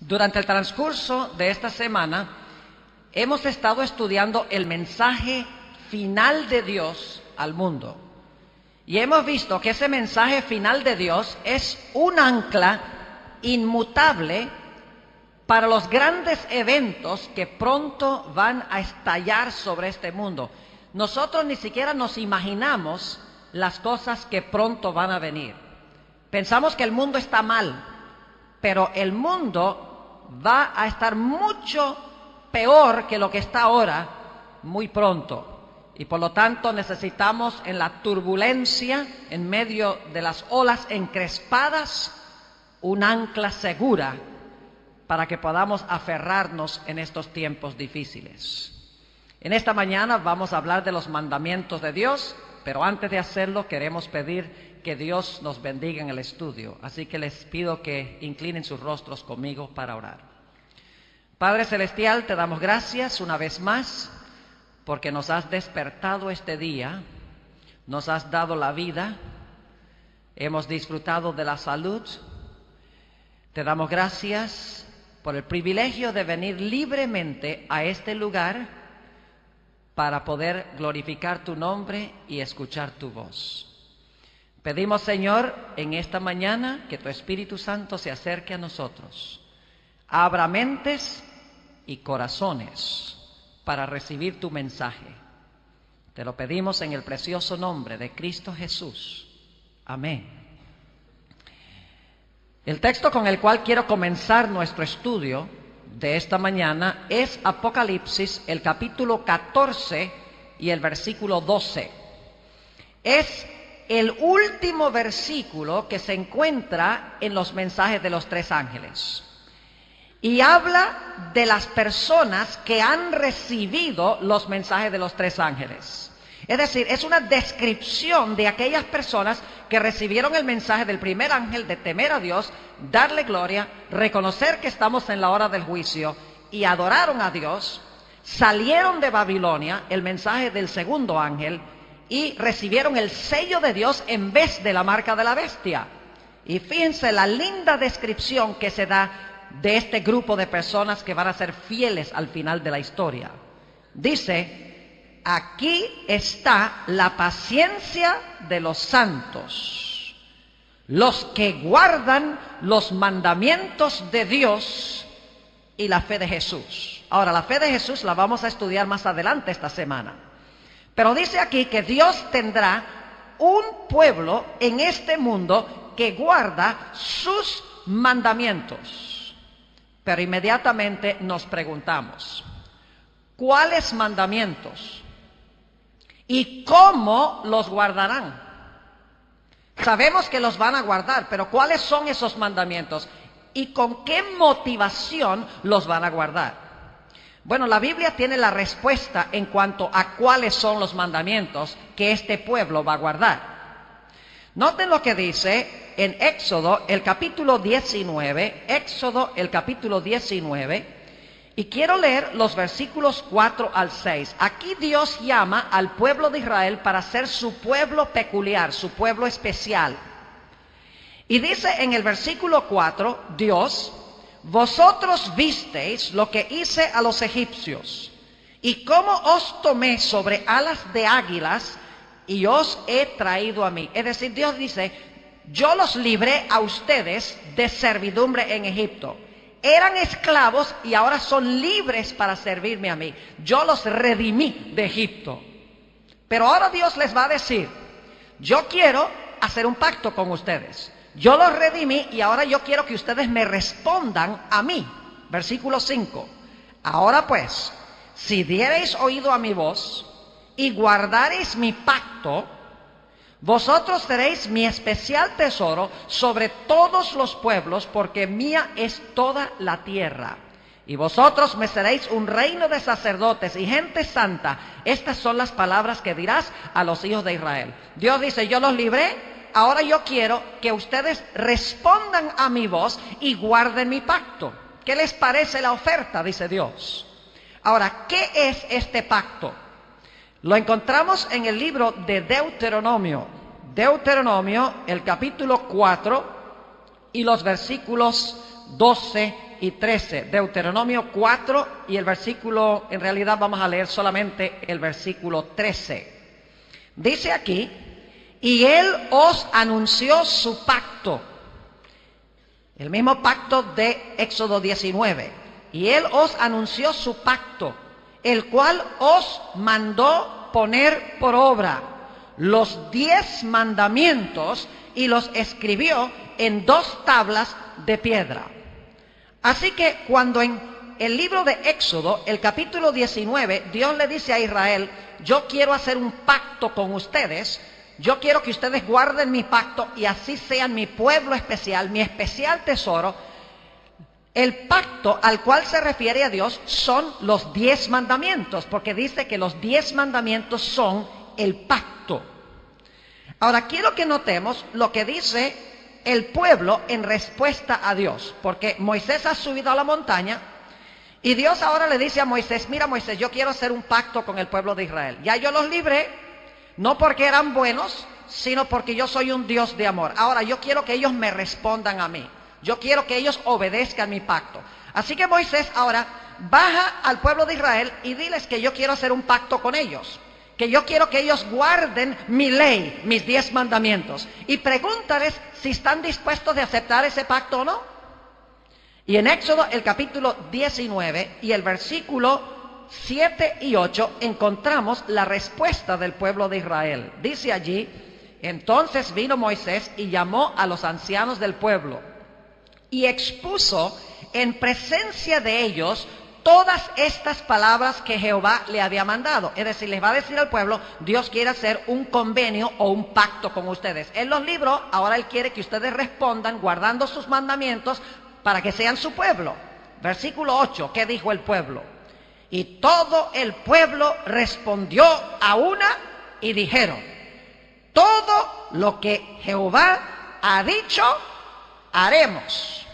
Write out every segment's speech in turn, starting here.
Durante el transcurso de esta semana hemos estado estudiando el mensaje final de Dios al mundo. Y hemos visto que ese mensaje final de Dios es un ancla inmutable para los grandes eventos que pronto van a estallar sobre este mundo. Nosotros ni siquiera nos imaginamos las cosas que pronto van a venir. Pensamos que el mundo está mal, pero el mundo va a estar mucho peor que lo que está ahora muy pronto. Y por lo tanto necesitamos en la turbulencia, en medio de las olas encrespadas, un ancla segura para que podamos aferrarnos en estos tiempos difíciles. En esta mañana vamos a hablar de los mandamientos de Dios, pero antes de hacerlo queremos pedir que Dios nos bendiga en el estudio. Así que les pido que inclinen sus rostros conmigo para orar. Padre Celestial, te damos gracias una vez más porque nos has despertado este día, nos has dado la vida, hemos disfrutado de la salud. Te damos gracias por el privilegio de venir libremente a este lugar para poder glorificar tu nombre y escuchar tu voz. Pedimos, Señor, en esta mañana que tu Espíritu Santo se acerque a nosotros, abra mentes y corazones para recibir tu mensaje. Te lo pedimos en el precioso nombre de Cristo Jesús. Amén. El texto con el cual quiero comenzar nuestro estudio de esta mañana es Apocalipsis, el capítulo 14 y el versículo 12. Es el último versículo que se encuentra en los mensajes de los tres ángeles. Y habla de las personas que han recibido los mensajes de los tres ángeles. Es decir, es una descripción de aquellas personas que recibieron el mensaje del primer ángel de temer a Dios, darle gloria, reconocer que estamos en la hora del juicio y adoraron a Dios, salieron de Babilonia, el mensaje del segundo ángel, y recibieron el sello de Dios en vez de la marca de la bestia. Y fíjense la linda descripción que se da de este grupo de personas que van a ser fieles al final de la historia. Dice: aquí está la paciencia de los santos, los que guardan los mandamientos de Dios y la fe de Jesús. Ahora, la fe de Jesús la vamos a estudiar más adelante esta semana. Pero dice aquí que Dios tendrá un pueblo en este mundo que guarda sus mandamientos. Pero inmediatamente nos preguntamos, ¿cuáles mandamientos? ¿Y cómo los guardarán? Sabemos que los van a guardar, pero ¿cuáles son esos mandamientos? ¿Y con qué motivación los van a guardar? Bueno, la Biblia tiene la respuesta en cuanto a cuáles son los mandamientos que este pueblo va a guardar. Noten lo que dice en Éxodo, el capítulo 19, Éxodo, el capítulo 19, y quiero leer los versículos 4 al 6. Aquí Dios llama al pueblo de Israel para ser su pueblo peculiar, su pueblo especial. Y dice en el versículo 4, Dios: vosotros visteis lo que hice a los egipcios, y cómo os tomé sobre alas de águilas, y os he traído a mí. Es decir, Dios dice: yo los libré a ustedes de servidumbre en Egipto. Eran esclavos y ahora son libres para servirme a mí. Yo los redimí de Egipto. Pero ahora Dios les va a decir: yo quiero hacer un pacto con ustedes. Yo los redimí y ahora yo quiero que ustedes me respondan a mí. Versículo 5. Ahora pues, si diereis oído a mi voz y guardareis mi pacto, vosotros seréis mi especial tesoro sobre todos los pueblos, porque mía es toda la tierra. Y vosotros me seréis un reino de sacerdotes y gente santa. Estas son las palabras que dirás a los hijos de Israel. Dios dice: yo los libré, ahora yo quiero que ustedes respondan a mi voz y guarden mi pacto. ¿Qué les parece la oferta?, dice Dios. Ahora, ¿qué es este pacto? Lo encontramos en el libro de Deuteronomio. Deuteronomio, el capítulo 4 y los versículos 12 y 13. Deuteronomio 4 y el versículo, en realidad vamos a leer solamente el versículo 13. Dice aquí, y Él os anunció su pacto, el mismo pacto de Éxodo 19. Y Él os anunció su pacto, el cual os mandó poner por obra los 10 mandamientos y los escribió en 2 tablas de piedra. Así que cuando en el libro de Éxodo, el capítulo 19, Dios le dice a Israel, yo quiero hacer un pacto con ustedes, yo quiero que ustedes guarden mi pacto y así sean mi pueblo especial, mi especial tesoro. El pacto al cual se refiere a Dios son los 10 mandamientos, porque dice que los 10 mandamientos son el pacto. Ahora quiero que notemos lo que dice el pueblo en respuesta a Dios, porque Moisés ha subido a la montaña y Dios ahora le dice a Moisés, mira Moisés, yo quiero hacer un pacto con el pueblo de Israel. Ya yo los libré, no porque eran buenos, sino porque yo soy un Dios de amor. Ahora yo quiero que ellos me respondan a mí. Yo quiero que ellos obedezcan mi pacto. Así que Moisés ahora baja al pueblo de Israel y diles que yo quiero hacer un pacto con ellos. Que yo quiero que ellos guarden mi ley, mis 10 mandamientos. Y pregúntales si están dispuestos de aceptar ese pacto o no. Y en Éxodo, el capítulo 19 y el versículo 7 y 8, encontramos la respuesta del pueblo de Israel. Dice allí, entonces vino Moisés y llamó a los ancianos del pueblo y expuso en presencia de ellos todas estas palabras que Jehová le había mandado. Es decir, les va a decir al pueblo, Dios quiere hacer un convenio o un pacto con ustedes. Él los libró, ahora Él quiere que ustedes respondan guardando sus mandamientos para que sean su pueblo. Versículo 8, ¿qué dijo el pueblo? Y todo el pueblo respondió a una y dijeron, todo lo que Jehová ha dicho, haremos.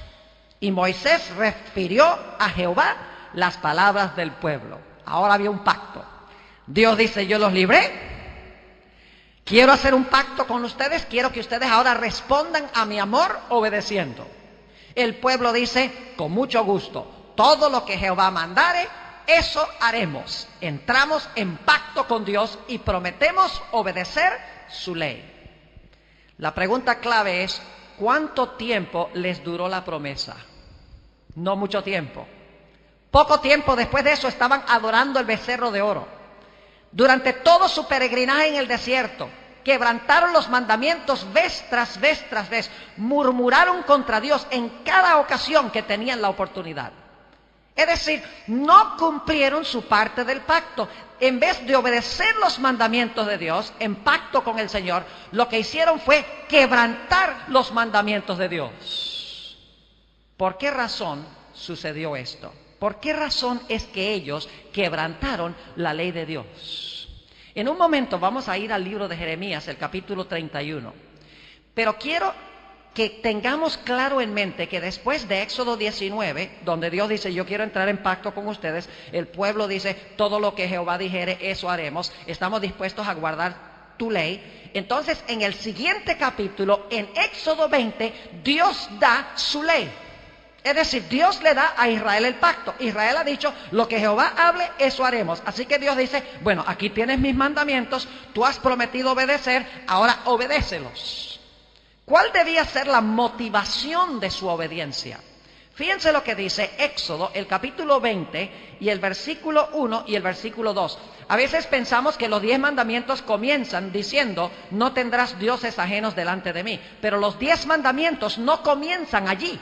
Y Moisés refirió a Jehová las palabras del pueblo. Ahora había un pacto. Dios dice, yo los libré, quiero hacer un pacto con ustedes, quiero que ustedes ahora respondan a mi amor obedeciendo. El pueblo dice, con mucho gusto, todo lo que Jehová mandare, eso haremos. Entramos en pacto con Dios y prometemos obedecer su ley. La pregunta clave es, ¿cuánto tiempo les duró la promesa? No mucho tiempo. Poco tiempo después de eso estaban adorando el becerro de oro. Durante todo su peregrinaje en el desierto, quebrantaron los mandamientos vez tras vez tras vez. Murmuraron contra Dios en cada ocasión que tenían la oportunidad. Es decir, no cumplieron su parte del pacto. En vez de obedecer los mandamientos de Dios en pacto con el Señor, lo que hicieron fue quebrantar los mandamientos de Dios. ¿Por qué razón sucedió esto? ¿Por qué razón es que ellos quebrantaron la ley de Dios? En un momento vamos a ir al libro de Jeremías, el capítulo 31. Pero quiero que tengamos claro en mente que después de Éxodo 19, donde Dios dice, yo quiero entrar en pacto con ustedes, el pueblo dice, todo lo que Jehová dijere, eso haremos, estamos dispuestos a guardar tu ley. Entonces, en el siguiente capítulo, en Éxodo 20, Dios da su ley. Es decir, Dios le da a Israel el pacto. Israel ha dicho, lo que Jehová hable, eso haremos. Así que Dios dice, bueno, aquí tienes mis mandamientos, tú has prometido obedecer, ahora obedécelos. ¿Cuál debía ser la motivación de su obediencia? Fíjense lo que dice Éxodo, el capítulo 20 y el versículo 1 y el versículo 2. A veces pensamos que los 10 mandamientos comienzan diciendo, no tendrás dioses ajenos delante de mí. Pero los 10 mandamientos no comienzan allí.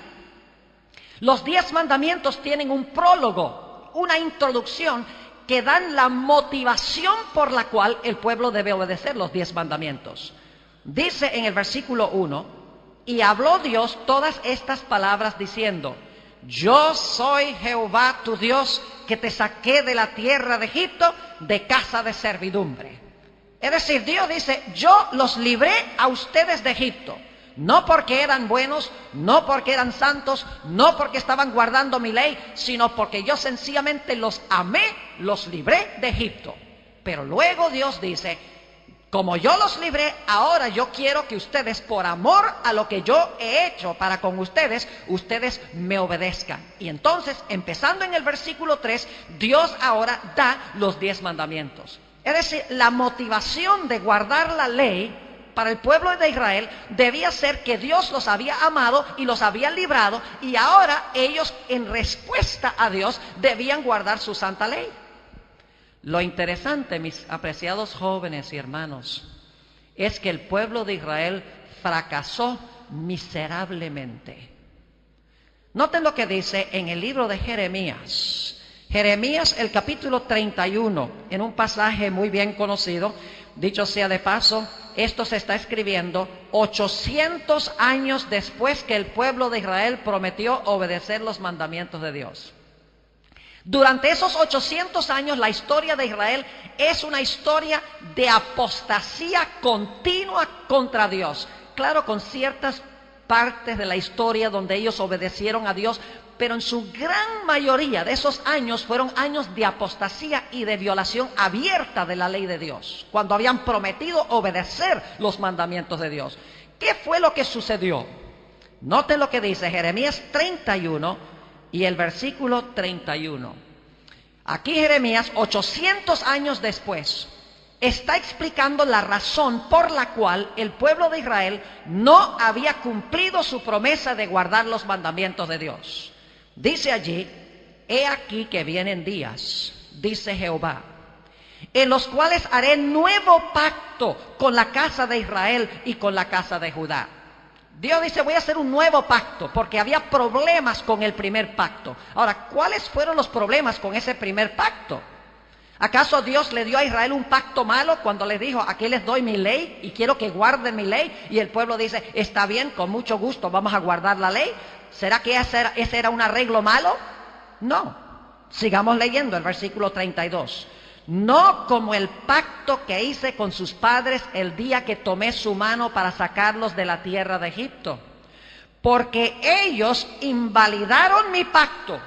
Los 10 mandamientos tienen un prólogo, una introducción que dan la motivación por la cual el pueblo debe obedecer los 10 mandamientos. Dice en el versículo 1, y habló Dios todas estas palabras diciendo, yo soy Jehová tu Dios que te saqué de la tierra de Egipto, de casa de servidumbre. Es decir, Dios dice, yo los libré a ustedes de Egipto. No porque eran buenos, no porque eran santos, no porque estaban guardando mi ley, sino porque yo sencillamente los amé, los libré de Egipto. Pero luego Dios dice, como yo los libré, ahora yo quiero que ustedes, por amor a lo que yo he hecho para con ustedes, ustedes me obedezcan. Y entonces, empezando en el versículo 3, Dios ahora da los 10 mandamientos. Es decir, la motivación de guardar la ley para el pueblo de Israel debía ser que Dios los había amado y los había librado, y ahora ellos, en respuesta a Dios, debían guardar su santa ley. Lo interesante, mis apreciados jóvenes y hermanos, es que el pueblo de Israel fracasó miserablemente. Noten lo que dice en el libro de Jeremías. Jeremías, el capítulo 31, en un pasaje muy bien conocido. Dicho sea de paso, esto se está escribiendo 800 años después que el pueblo de Israel prometió obedecer los mandamientos de Dios. Durante esos 800 años, la historia de Israel es una historia de apostasía continua contra Dios. Claro, con ciertas partes de la historia donde ellos obedecieron a Dios, pero en su gran mayoría de esos años fueron años de apostasía y de violación abierta de la ley de Dios, cuando habían prometido obedecer los mandamientos de Dios. ¿Qué fue lo que sucedió? Noten lo que dice Jeremías 31 y el versículo 31. Aquí Jeremías, 800 años después, está explicando la razón por la cual el pueblo de Israel no había cumplido su promesa de guardar los mandamientos de Dios. Dice allí: he aquí que vienen días, dice Jehová, en los cuales haré nuevo pacto con la casa de Israel y con la casa de Judá. Dios dice: voy a hacer un nuevo pacto, porque había problemas con el primer pacto. Ahora, ¿cuáles fueron los problemas con ese primer pacto? ¿Acaso Dios le dio a Israel un pacto malo cuando le dijo: aquí les doy mi ley y quiero que guarden mi ley? Y el pueblo dice: está bien, con mucho gusto vamos a guardar la ley. ¿Será que ese era un arreglo malo? No. Sigamos leyendo el versículo 32. No como el pacto que hice con sus padres el día que tomé su mano para sacarlos de la tierra de Egipto, porque ellos invalidaron mi pacto,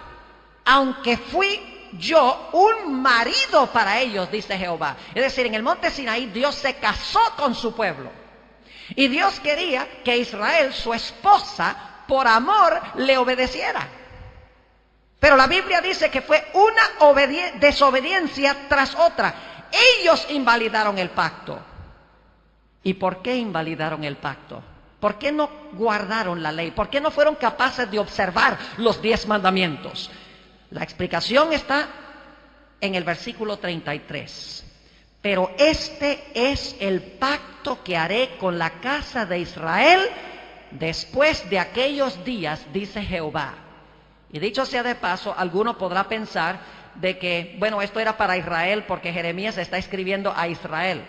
aunque fui yo un marido para ellos, dice Jehová. Es decir, en el monte Sinaí Dios se casó con su pueblo, y Dios quería que Israel, su esposa, por amor le obedeciera. Pero la Biblia dice que fue una desobediencia tras otra. Ellos invalidaron el pacto. ¿Y por qué invalidaron el pacto? ¿Por qué no guardaron la ley? ¿Por qué no fueron capaces de observar los 10 mandamientos? La explicación está en el versículo 33. Pero este es el pacto que haré con la casa de Israel después de aquellos días, dice Jehová. Y dicho sea de paso, alguno podrá pensar de que, bueno, esto era para Israel porque Jeremías está escribiendo a Israel.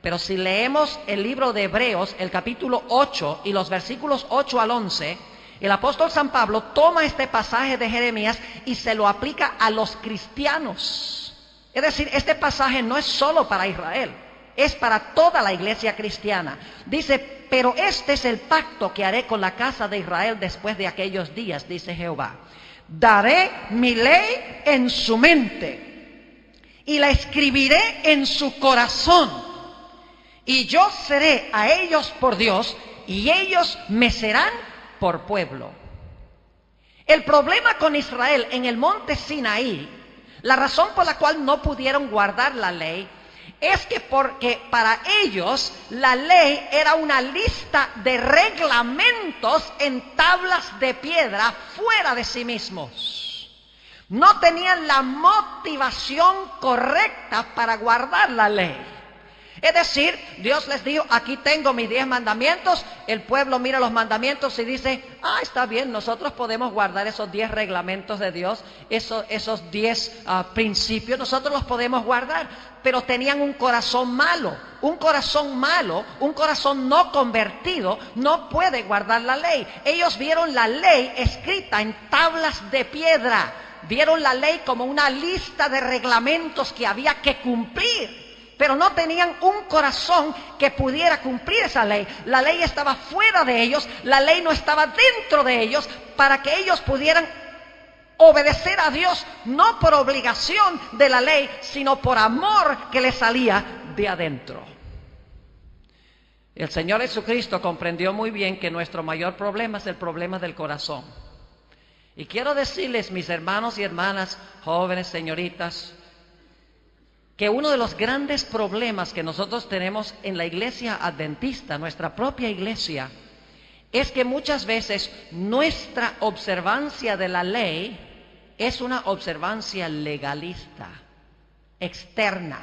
Pero si leemos el libro de Hebreos, el capítulo 8 y los versículos 8 al 11, el apóstol San Pablo toma este pasaje de Jeremías y se lo aplica a los cristianos. Es decir, este pasaje no es solo para Israel, es para toda la iglesia cristiana. Dice: pero este es el pacto que haré con la casa de Israel después de aquellos días, dice Jehová. Daré mi ley en su mente y la escribiré en su corazón, y yo seré a ellos por Dios y ellos me serán por pueblo. El problema con Israel en el monte Sinaí, la razón por la cual no pudieron guardar la ley, es que porque para ellos la ley era una lista de reglamentos en tablas de piedra fuera de sí mismos. No tenían la motivación correcta para guardar la ley. Es decir, Dios les dijo: aquí tengo mis 10 mandamientos. El pueblo mira los mandamientos y dice: está bien, nosotros podemos guardar esos 10 reglamentos de Dios, esos 10 principios, nosotros los podemos guardar. Pero tenían un corazón malo, un corazón no convertido, no puede guardar la ley. Ellos vieron la ley escrita en tablas de piedra, vieron la ley como una lista de reglamentos que había que cumplir. Pero no tenían un corazón que pudiera cumplir esa ley. La ley estaba fuera de ellos, la ley no estaba dentro de ellos, para que ellos pudieran obedecer a Dios, no por obligación de la ley, sino por amor que les salía de adentro. El Señor Jesucristo comprendió muy bien que nuestro mayor problema es el problema del corazón. Y quiero decirles, mis hermanos y hermanas, jóvenes, señoritas, que uno de los grandes problemas que nosotros tenemos en la iglesia adventista, nuestra propia iglesia, es que muchas veces nuestra observancia de la ley es una observancia legalista, externa.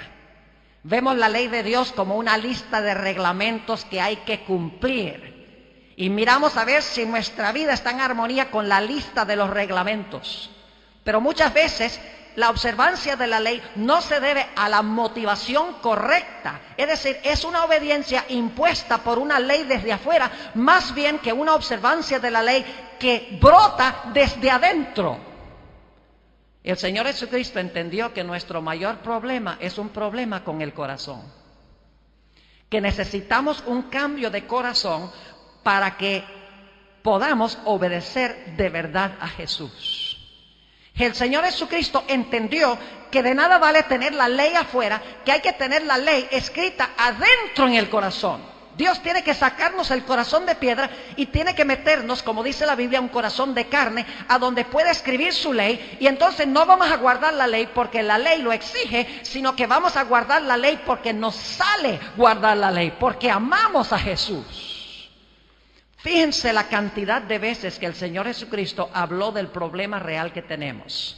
Vemos la ley de Dios como una lista de reglamentos que hay que cumplir. Y miramos a ver si nuestra vida está en armonía con la lista de los reglamentos. Pero muchas veces la observancia de la ley no se debe a la motivación correcta. Es decir, es una obediencia impuesta por una ley desde afuera, más bien que una observancia de la ley que brota desde adentro. El Señor Jesucristo entendió que nuestro mayor problema es un problema con el corazón. Que necesitamos un cambio de corazón para que podamos obedecer de verdad a Jesús. El Señor Jesucristo entendió que de nada vale tener la ley afuera, que hay que tener la ley escrita adentro en el corazón. Dios tiene que sacarnos el corazón de piedra y tiene que meternos, como dice la Biblia, un corazón de carne, a donde puede escribir su ley. Y entonces no vamos a guardar la ley porque la ley lo exige, sino que vamos a guardar la ley porque nos sale guardar la ley, porque amamos a Jesús. Fíjense la cantidad de veces que el Señor Jesucristo habló del problema real que tenemos.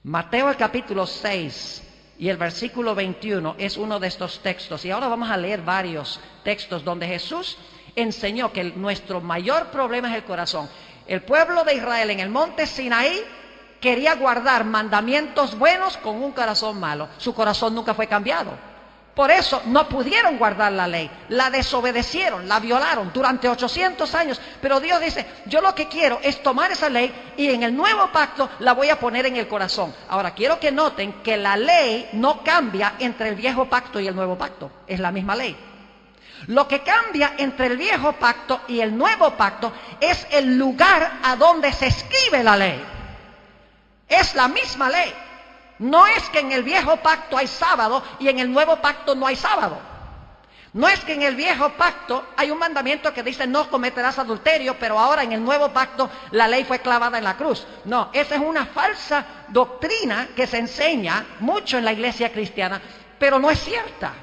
Mateo el capítulo 6 y el versículo 21 es uno de estos textos. Y ahora vamos a leer varios textos donde Jesús enseñó que nuestro mayor problema es el corazón. El pueblo de Israel en el monte Sinaí quería guardar mandamientos buenos con un corazón malo. Su corazón nunca fue cambiado. Por eso no pudieron guardar la ley, la desobedecieron, la violaron durante 800 años. Pero Dios dice, yo lo que quiero es tomar esa ley y en el nuevo pacto la voy a poner en el corazón. Ahora, quiero que noten que la ley no cambia entre el viejo pacto y el nuevo pacto, es la misma ley. Lo que cambia entre el viejo pacto y el nuevo pacto es el lugar a donde se escribe la ley. Es la misma ley. No es que en el viejo pacto hay sábado y en el nuevo pacto no hay sábado. No es que en el viejo pacto hay un mandamiento que dice no cometerás adulterio, pero ahora en el nuevo pacto la ley fue clavada en la cruz. No, esa es una falsa doctrina que se enseña mucho en la iglesia cristiana, pero no es cierta.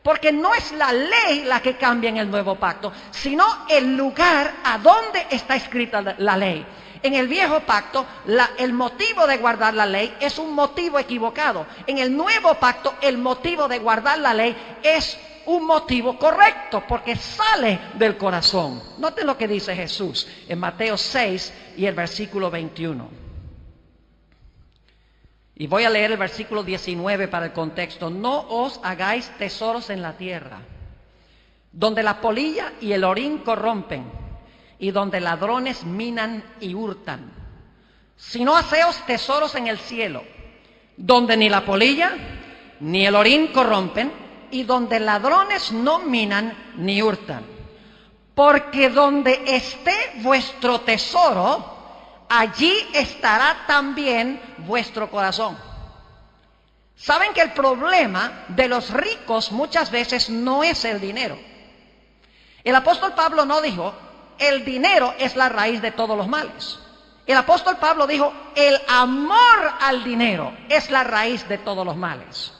Porque no es la ley la que cambia en el nuevo pacto, sino el lugar a donde está escrita la ley. En el viejo pacto, el motivo de guardar la ley es un motivo equivocado. En el nuevo pacto, el motivo de guardar la ley es un motivo correcto, porque sale del corazón. Noten lo que dice Jesús en Mateo 6 y el versículo 21. Y voy a leer el versículo 19 para el contexto. No os hagáis tesoros en la tierra, donde la polilla y el orín corrompen, y donde ladrones minan y hurtan. Sino haceos tesoros en el cielo, donde ni la polilla ni el orín corrompen, y donde ladrones no minan ni hurtan. Porque donde esté vuestro tesoro, allí estará también vuestro corazón. ¿Saben que el problema de los ricos muchas veces no es el dinero? El apóstol Pablo no dijo, el dinero es la raíz de todos los males. El apóstol Pablo dijo, el amor al dinero es la raíz de todos los males.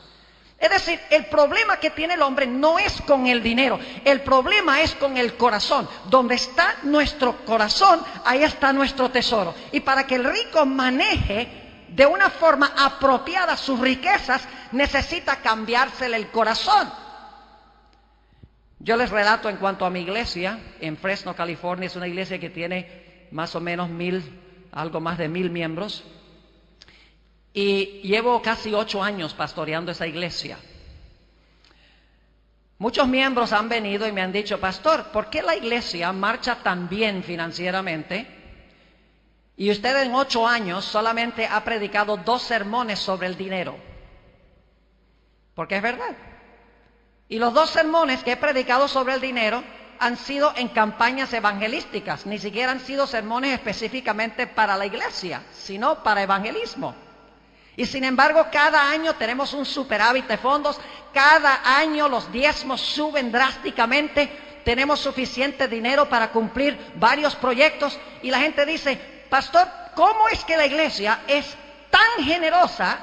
Es decir, el problema que tiene el hombre no es con el dinero, el problema es con el corazón. Donde está nuestro corazón, ahí está nuestro tesoro. Y para que el rico maneje de una forma apropiada sus riquezas, necesita cambiársele el corazón. Yo les relato en cuanto a mi iglesia, en Fresno, California, es una iglesia que tiene más o menos algo más de 1000 miembros. Y llevo casi 8 años pastoreando esa iglesia. Muchos miembros han venido y me han dicho, pastor, ¿por qué la iglesia marcha tan bien financieramente? Y usted en 8 años solamente ha predicado 2 sermones sobre el dinero. Porque es verdad. Y los 2 sermones que he predicado sobre el dinero han sido en campañas evangelísticas. Ni siquiera han sido sermones específicamente para la iglesia, sino para evangelismo. Y sin embargo, cada año tenemos un superávit de fondos, cada año los diezmos suben drásticamente, tenemos suficiente dinero para cumplir varios proyectos y la gente dice, pastor, ¿cómo es que la iglesia es tan generosa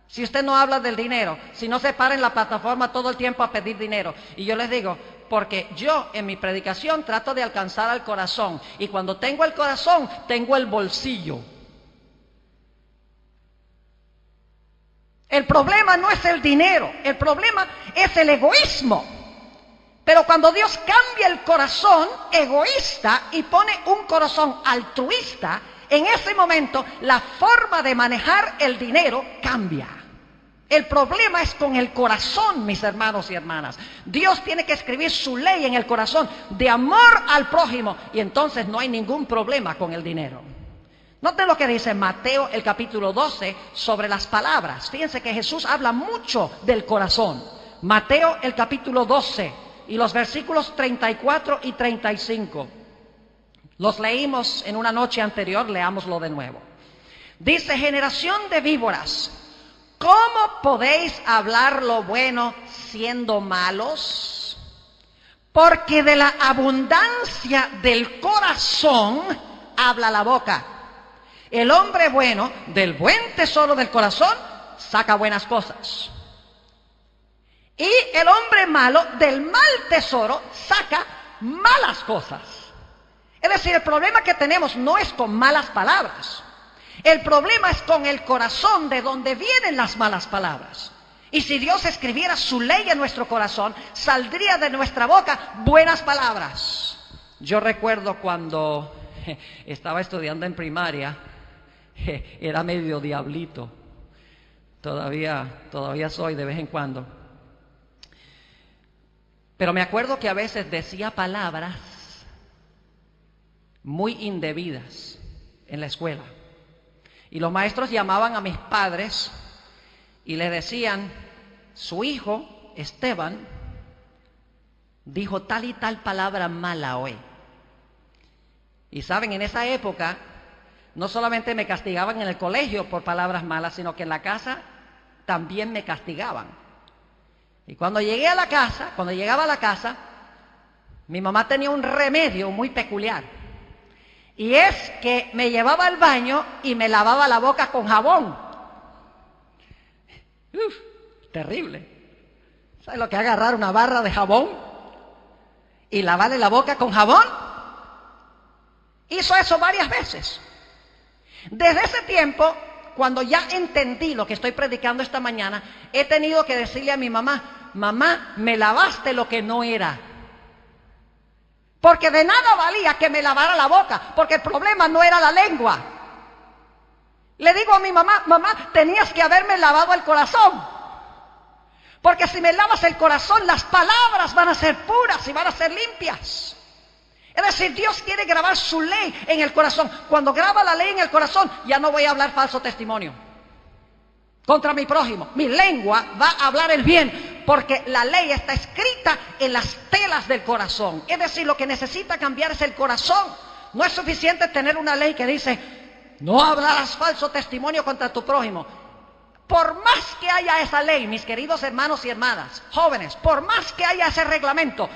si usted no habla del dinero, si no se para en la plataforma todo el tiempo a pedir dinero? Y yo les digo, porque yo en mi predicación trato de alcanzar al corazón, y cuando tengo el corazón, tengo el bolsillo. El problema no es el dinero, el problema es el egoísmo. Pero cuando Dios cambia el corazón egoísta y pone un corazón altruista, en ese momento la forma de manejar el dinero cambia. El problema es con el corazón, mis hermanos y hermanas. Dios tiene que escribir su ley en el corazón de amor al prójimo, y entonces no hay ningún problema con el dinero. Noten lo que dice Mateo el capítulo 12 sobre las palabras. Fíjense que Jesús habla mucho del corazón. Mateo el capítulo 12 y los versículos 34 y 35. Los leímos en una noche anterior, leámoslo de nuevo. Dice, generación de víboras, ¿cómo podéis hablar lo bueno siendo malos? Porque de la abundancia del corazón habla la boca. El hombre bueno, del buen tesoro del corazón, saca buenas cosas. Y el hombre malo, del mal tesoro, saca malas cosas. Es decir, el problema que tenemos no es con malas palabras. El problema es con el corazón, de donde vienen las malas palabras. Y si Dios escribiera su ley en nuestro corazón, saldría de nuestra boca buenas palabras. Yo recuerdo cuando estaba estudiando en primaria, era medio diablito. Todavía soy de vez en cuando. Pero me acuerdo que a veces decía palabras muy indebidas en la escuela. Y los maestros llamaban a mis padres y les decían, su hijo, Esteban, dijo tal y tal palabra mala hoy. Y saben, en esa época, no solamente me castigaban en el colegio por palabras malas, sino que en la casa también me castigaban. Y cuando llegaba a la casa, mi mamá tenía un remedio muy peculiar. Y es que me llevaba al baño y me lavaba la boca con jabón. Terrible. ¿Sabes lo que es agarrar una barra de jabón y lavarle la boca con jabón? Hizo eso varias veces. Desde ese tiempo, cuando ya entendí lo que estoy predicando esta mañana, he tenido que decirle a mi mamá, mamá, me lavaste lo que no era. Porque de nada valía que me lavara la boca, porque el problema no era la lengua. Le digo a mi mamá, mamá, tenías que haberme lavado el corazón. Porque si me lavas el corazón, las palabras van a ser puras y van a ser limpias. Es decir, Dios quiere grabar su ley en el corazón. Cuando graba la ley en el corazón, ya no voy a hablar falso testimonio contra mi prójimo. Mi lengua va a hablar el bien, porque la ley está escrita en las telas del corazón. Es decir, lo que necesita cambiar es el corazón. No es suficiente tener una ley que dice, no hablarás falso testimonio contra tu prójimo. Por más que haya esa ley, mis queridos hermanos y hermanas, jóvenes, por más que haya ese reglamento,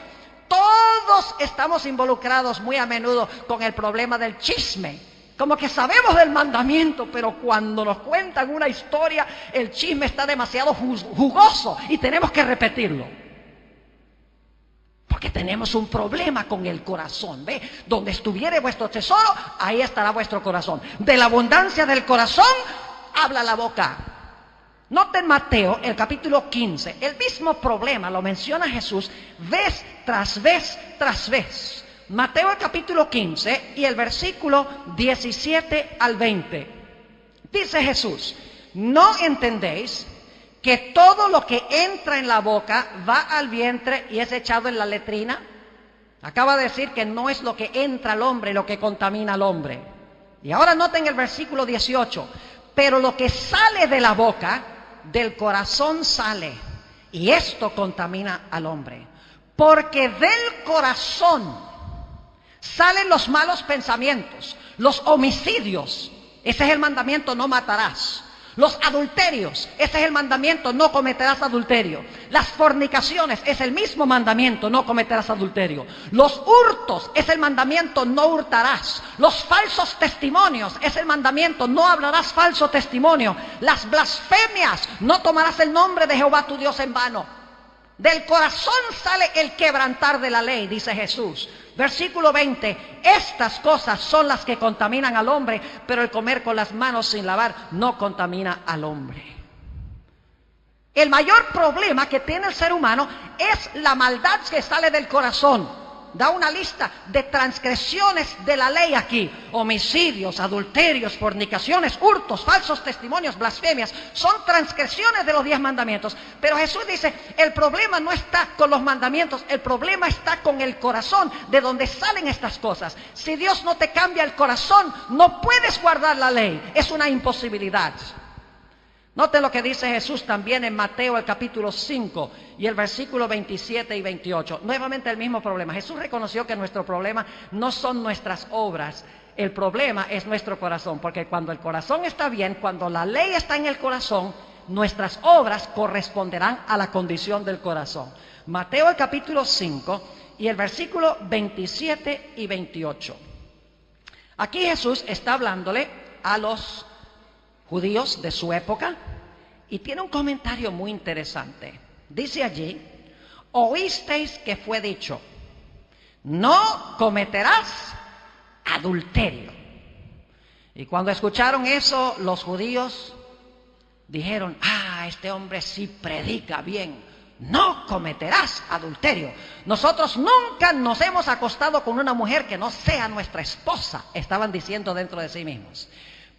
todos estamos involucrados muy a menudo con el problema del chisme. Como que sabemos del mandamiento, pero cuando nos cuentan una historia, el chisme está demasiado jugoso y tenemos que repetirlo. Porque tenemos un problema con el corazón. ¿Ve? Donde estuviere vuestro tesoro, ahí estará vuestro corazón. De la abundancia del corazón, habla la boca. Noten Mateo, el capítulo 15. El mismo problema lo menciona Jesús vez tras vez tras vez. Mateo el capítulo 15 y el versículo 17 al 20. Dice Jesús, ¿no entendéis que todo lo que entra en la boca va al vientre y es echado en la letrina? Acaba de decir que no es lo que entra al hombre lo que contamina al hombre. Y ahora noten el versículo 18. Pero lo que sale de la boca, del corazón sale, y esto contamina al hombre. Porque del corazón salen los malos pensamientos, los homicidios. Ese es el mandamiento, no matarás. Los adulterios, ese es el mandamiento, no cometerás adulterio. Las fornicaciones, es el mismo mandamiento, no cometerás adulterio. Los hurtos, es el mandamiento, no hurtarás. Los falsos testimonios, es el mandamiento, no hablarás falso testimonio. Las blasfemias, no tomarás el nombre de Jehová tu Dios en vano. Del corazón sale el quebrantar de la ley, dice Jesús. Versículo 20, estas cosas son las que contaminan al hombre, pero el comer con las manos sin lavar no contamina al hombre. El mayor problema que tiene el ser humano es la maldad que sale del corazón. Da una lista de transgresiones de la ley aquí: homicidios, adulterios, fornicaciones, hurtos, falsos testimonios, blasfemias. Son transgresiones de los 10 mandamientos. Pero Jesús dice, el problema no está con los mandamientos, el problema está con el corazón, de donde salen estas cosas. Si Dios no te cambia el corazón, no puedes guardar la ley. Es una imposibilidad. Noten lo que dice Jesús también en Mateo el capítulo 5 y el versículo 27 y 28. Nuevamente el mismo problema. Jesús reconoció que nuestro problema no son nuestras obras. El problema es nuestro corazón, porque cuando el corazón está bien, cuando la ley está en el corazón, nuestras obras corresponderán a la condición del corazón. Mateo el capítulo 5 y el versículo 27 y 28. Aquí Jesús está hablándole a los judíos de su época y tiene un comentario muy interesante. Dice allí: oísteis que fue dicho, no cometerás adulterio. Y cuando escucharon eso, los judíos dijeron: este hombre sí predica bien, no cometerás adulterio. Nosotros nunca nos hemos acostado con una mujer que no sea nuestra esposa, estaban diciendo dentro de sí mismos.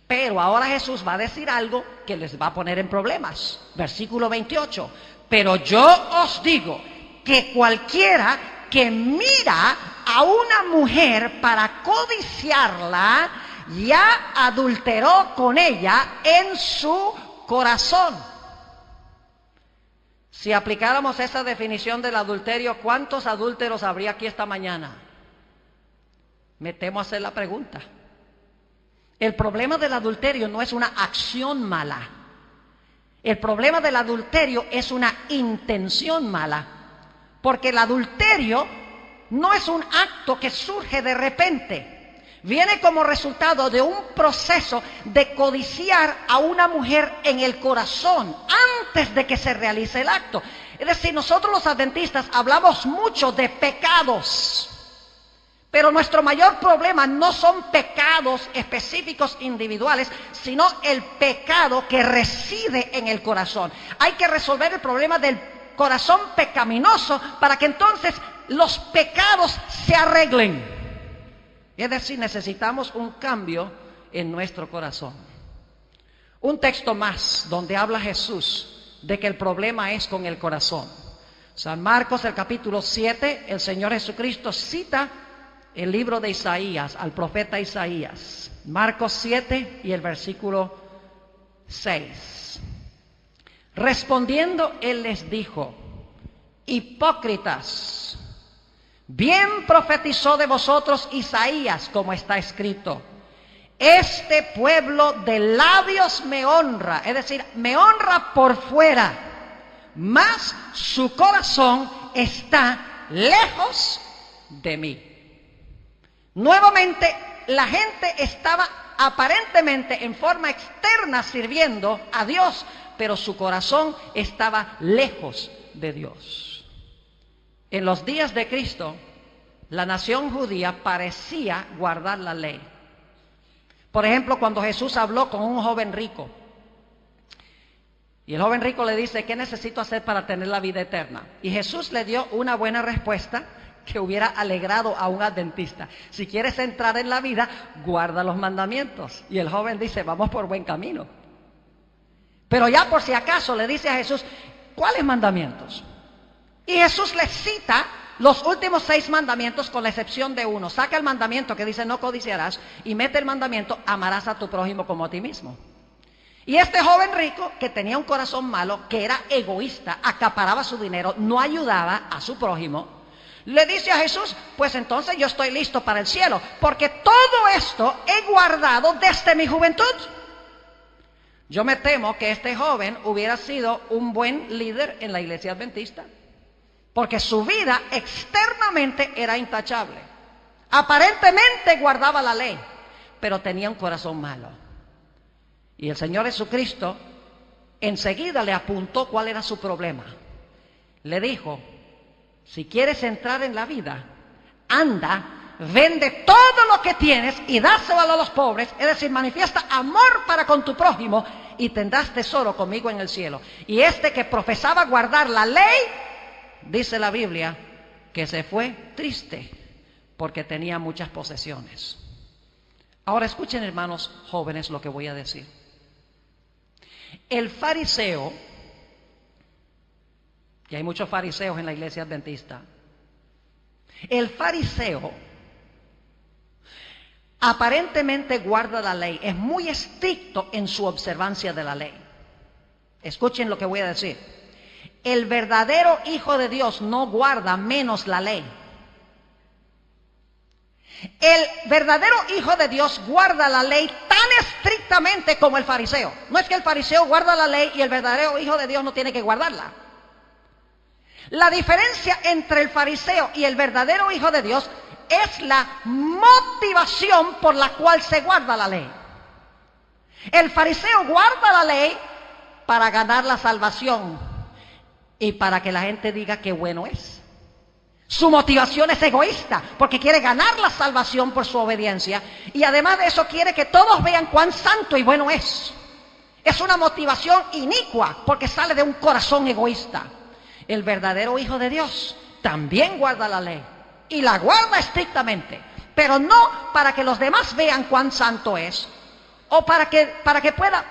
Pero ahora Jesús va a decir algo que les va a poner en problemas. Versículo 28. Pero yo os digo que cualquiera que mira a una mujer para codiciarla, ya adulteró con ella en su corazón. Si aplicáramos esa definición del adulterio, ¿cuántos adúlteros habría aquí esta mañana? Me temo hacer la pregunta. El problema del adulterio no es una acción mala. El problema del adulterio es una intención mala. Porque el adulterio no es un acto que surge de repente. Viene como resultado de un proceso de codiciar a una mujer en el corazón antes de que se realice el acto. Es decir, nosotros los adventistas hablamos mucho de pecados. Pero nuestro mayor problema no son pecados específicos individuales, sino el pecado que reside en el corazón. Hay que resolver el problema del corazón pecaminoso para que entonces los pecados se arreglen. Es decir, necesitamos un cambio en nuestro corazón. Un texto más donde habla Jesús de que el problema es con el corazón. San Marcos, el capítulo 7, el Señor Jesucristo cita el libro de Isaías, al profeta Isaías. Marcos 7 y el versículo 6. Respondiendo él les dijo: hipócritas, bien profetizó de vosotros Isaías, como está escrito: este pueblo de labios me honra, es decir, me honra por fuera, mas su corazón está lejos de mí. Nuevamente, la gente estaba aparentemente en forma externa sirviendo a Dios, pero su corazón estaba lejos de Dios. En los días de Cristo, la nación judía parecía guardar la ley. Por ejemplo, cuando Jesús habló con un joven rico, y el joven rico le dice: ¿qué necesito hacer para tener la vida eterna? Y Jesús le dio una buena respuesta que hubiera alegrado a un adventista. Si quieres entrar en la vida, guarda los mandamientos. Y el joven dice: vamos por buen camino. Pero ya por si acaso le dice a Jesús: ¿cuáles mandamientos? Y Jesús le cita los últimos 6 mandamientos con la excepción de uno. Saca el mandamiento que dice: no codiciarás, y mete el mandamiento: amarás a tu prójimo como a ti mismo. Y este joven rico, que tenía un corazón malo, que era egoísta, acaparaba su dinero, no ayudaba a su prójimo, le dice a Jesús: pues entonces yo estoy listo para el cielo, porque todo esto he guardado desde mi juventud. Yo me temo que este joven hubiera sido un buen líder en la iglesia adventista, porque su vida externamente era intachable. Aparentemente guardaba la ley, pero tenía un corazón malo. Y el Señor Jesucristo enseguida le apuntó cuál era su problema. Le dijo: si quieres entrar en la vida, anda, vende todo lo que tienes y dáselo a los pobres, es decir, manifiesta amor para con tu prójimo y tendrás tesoro conmigo en el cielo. Y este que profesaba guardar la ley, dice la Biblia, que se fue triste porque tenía muchas posesiones. Ahora escuchen, hermanos jóvenes, lo que voy a decir. El fariseo, y hay muchos fariseos en la iglesia adventista, el fariseo aparentemente guarda la ley, es muy estricto en su observancia de la ley. Escuchen lo que voy a decir. El verdadero Hijo de Dios no guarda menos la ley. El verdadero Hijo de Dios guarda la ley tan estrictamente como el fariseo. No es que el fariseo guarda la ley y el verdadero Hijo de Dios no tiene que guardarla. La diferencia entre el fariseo y el verdadero Hijo de Dios es la motivación por la cual se guarda la ley. El fariseo guarda la ley para ganar la salvación y para que la gente diga qué bueno es. Su motivación es egoísta, porque quiere ganar la salvación por su obediencia, y además de eso quiere que todos vean cuán santo y bueno es. Es una motivación inicua, porque sale de un corazón egoísta. El verdadero Hijo de Dios también guarda la ley, y la guarda estrictamente, pero no para que los demás vean cuán santo es, o para que pueda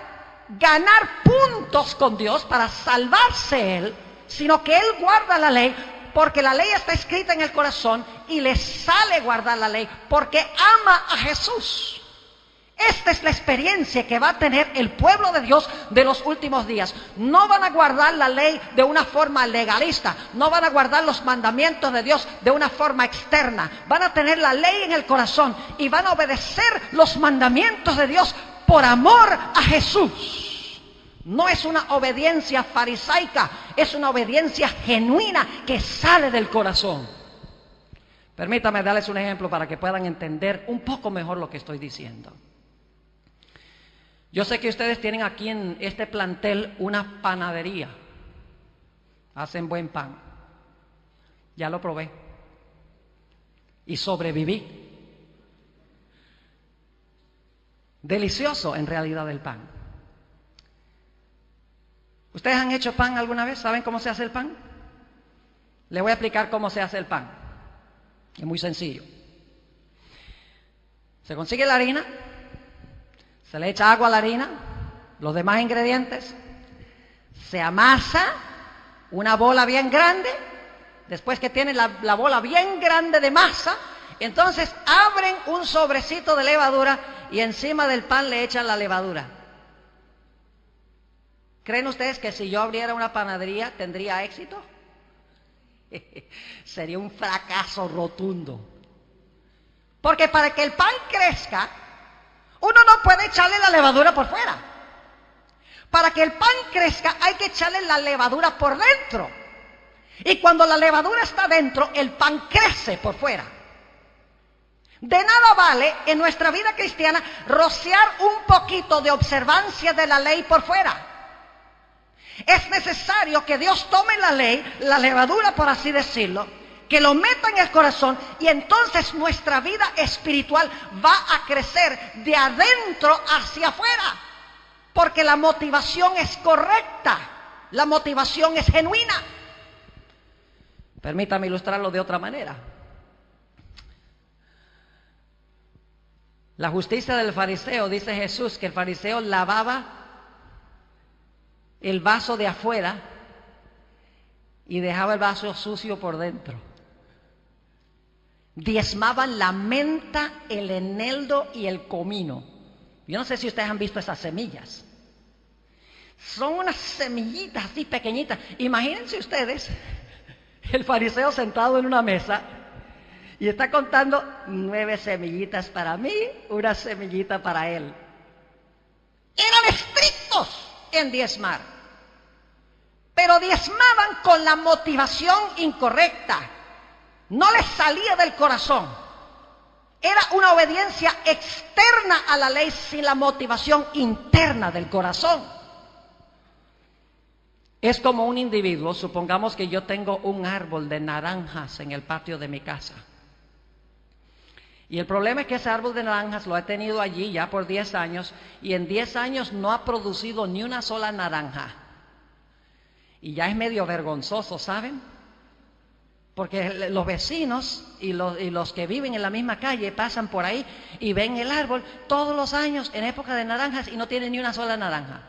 ganar puntos con Dios, para salvarse él, sino que él guarda la ley porque la ley está escrita en el corazón y le sale guardar la ley porque ama a Jesús. Esta es la experiencia que va a tener el pueblo de Dios de los últimos días. No van a guardar la ley de una forma legalista, no van a guardar los mandamientos de Dios de una forma externa. Van a tener la ley en el corazón y van a obedecer los mandamientos de Dios por amor a Jesús. No es una obediencia farisaica, es una obediencia genuina que sale del corazón. Permítame darles un ejemplo para que puedan entender un poco mejor lo que estoy diciendo. Yo sé que ustedes tienen aquí en este plantel una panadería. Hacen buen pan. Ya lo probé. Y sobreviví. Delicioso en realidad el pan. ¿Ustedes han hecho pan alguna vez? ¿Saben cómo se hace el pan? Les voy a explicar cómo se hace el pan. Es muy sencillo. Se consigue la harina, se le echa agua a la harina, los demás ingredientes, se amasa una bola bien grande. Después que tienen la bola bien grande de masa, entonces abren un sobrecito de levadura y encima del pan le echan la levadura. ¿Creen ustedes que si yo abriera una panadería tendría éxito? Sería un fracaso rotundo. Porque para que el pan crezca, uno no puede echarle la levadura por fuera. Para que el pan crezca hay que echarle la levadura por dentro. Y cuando la levadura está dentro, el pan crece por fuera. De nada vale en nuestra vida cristiana rociar un poquito de observancia de la ley por fuera. Es necesario que Dios tome la ley, la levadura por así decirlo, que lo meta en el corazón y entonces nuestra vida espiritual va a crecer de adentro hacia afuera. Porque la motivación es correcta, la motivación es genuina. Permítame ilustrarlo de otra manera. La justicia del fariseo, dice Jesús, que el fariseo lavaba el vaso de afuera y dejaba el vaso sucio por dentro. Diezmaban la menta, el eneldo y el comino. Yo no sé si ustedes han visto esas semillas. Son unas semillitas así pequeñitas. Imagínense ustedes el fariseo sentado en una mesa y está contando 9 semillitas para mí, una semillita para él. Eran estrictos. en diezmar, pero diezmaban con la motivación incorrecta. No les salía del corazón. Era una obediencia externa a la ley sin la motivación interna del corazón. Es como un individuo, supongamos que yo tengo un árbol de naranjas en el patio de mi casa. Y el problema es que ese árbol de naranjas lo he tenido allí ya por 10 años y en 10 años no ha producido ni una sola naranja. Y ya es medio vergonzoso, ¿saben? Porque los vecinos y los que viven en la misma calle pasan por ahí y ven el árbol todos los años en época de naranjas y no tiene ni una sola naranja.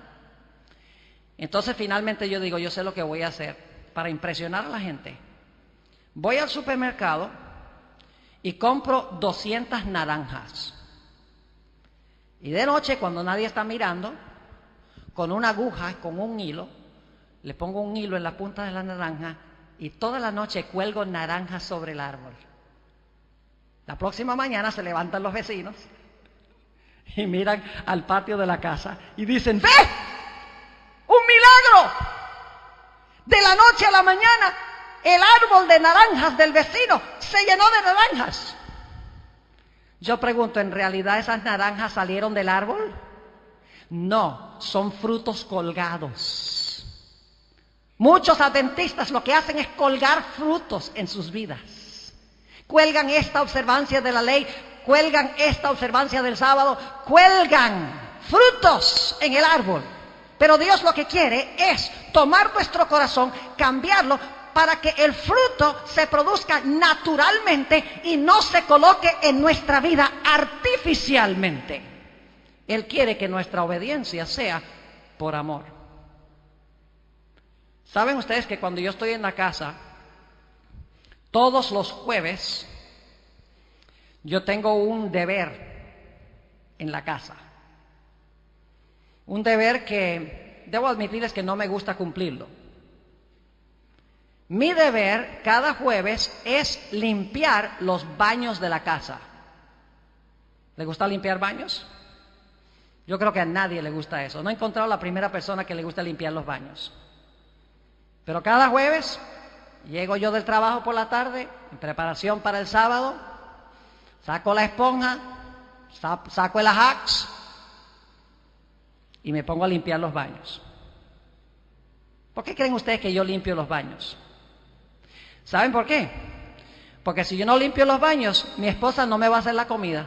Entonces finalmente yo digo, yo sé lo que voy a hacer para impresionar a la gente. Voy al supermercado y compro 200 naranjas. Y de noche, cuando nadie está mirando, con una aguja, con un hilo, le pongo un hilo en la punta de la naranja y toda la noche cuelgo naranjas sobre el árbol. La próxima mañana se levantan los vecinos y miran al patio de la casa y dicen, ¡ve! ¡Un milagro! De la noche a la mañana, el árbol de naranjas del vecino se llenó de naranjas. Yo pregunto, ¿en realidad esas naranjas salieron del árbol? No, son frutos colgados. Muchos adventistas lo que hacen es colgar frutos en sus vidas. Cuelgan esta observancia de la ley, cuelgan esta observancia del sábado, cuelgan frutos en el árbol. Pero Dios lo que quiere es tomar nuestro corazón, cambiarlo para que el fruto se produzca naturalmente y no se coloque en nuestra vida artificialmente. Él quiere que nuestra obediencia sea por amor. ¿Saben ustedes que cuando yo estoy en la casa, todos los jueves, yo tengo un deber en la casa? Un deber que debo admitirles que no me gusta cumplirlo. Mi deber cada jueves es limpiar los baños de la casa. ¿Le gusta limpiar baños? Yo creo que a nadie le gusta eso. No he encontrado la primera persona que le gusta limpiar los baños. Pero cada jueves llego yo del trabajo por la tarde, en preparación para el sábado, saco la esponja, saco el Ajax y me pongo a limpiar los baños. ¿Por qué creen ustedes que yo limpio los baños? ¿Saben por qué? Porque si yo no limpio los baños, mi esposa no me va a hacer la comida.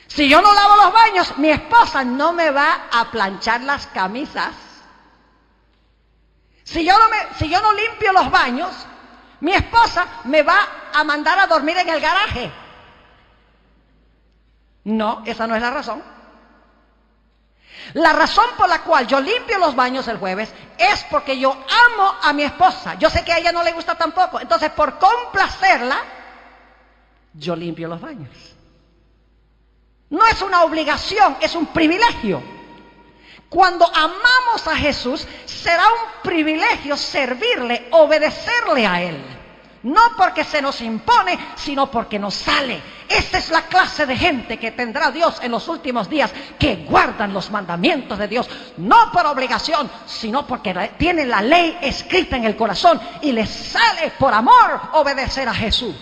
Si yo no lavo los baños, mi esposa no me va a planchar las camisas. Si yo no limpio los baños, mi esposa me va a mandar a dormir en el garaje. No, esa no es la razón. La razón por la cual yo limpio los baños el jueves es porque yo amo a mi esposa. Yo sé que a ella no le gusta tampoco. Entonces, por complacerla, yo limpio los baños. No es una obligación, es un privilegio. Cuando amamos a Jesús, será un privilegio servirle, obedecerle a Él. No porque se nos impone, sino porque nos sale. Esta es la clase de gente que tendrá Dios en los últimos días, que guardan los mandamientos de Dios, no por obligación, sino porque tienen la ley escrita en el corazón y les sale por amor obedecer a Jesús.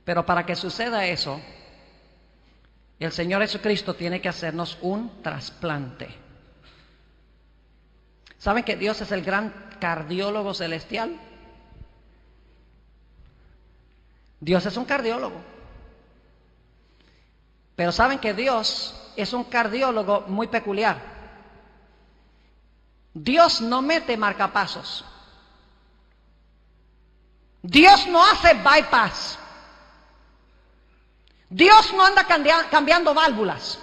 Pero para que suceda eso, el Señor Jesucristo tiene que hacernos un trasplante. ¿Saben que Dios es el gran cardiólogo celestial? Dios es un cardiólogo. Pero ¿saben que Dios es un cardiólogo muy peculiar? Dios no mete marcapasos. Dios no hace bypass. Dios no anda cambiando válvulas.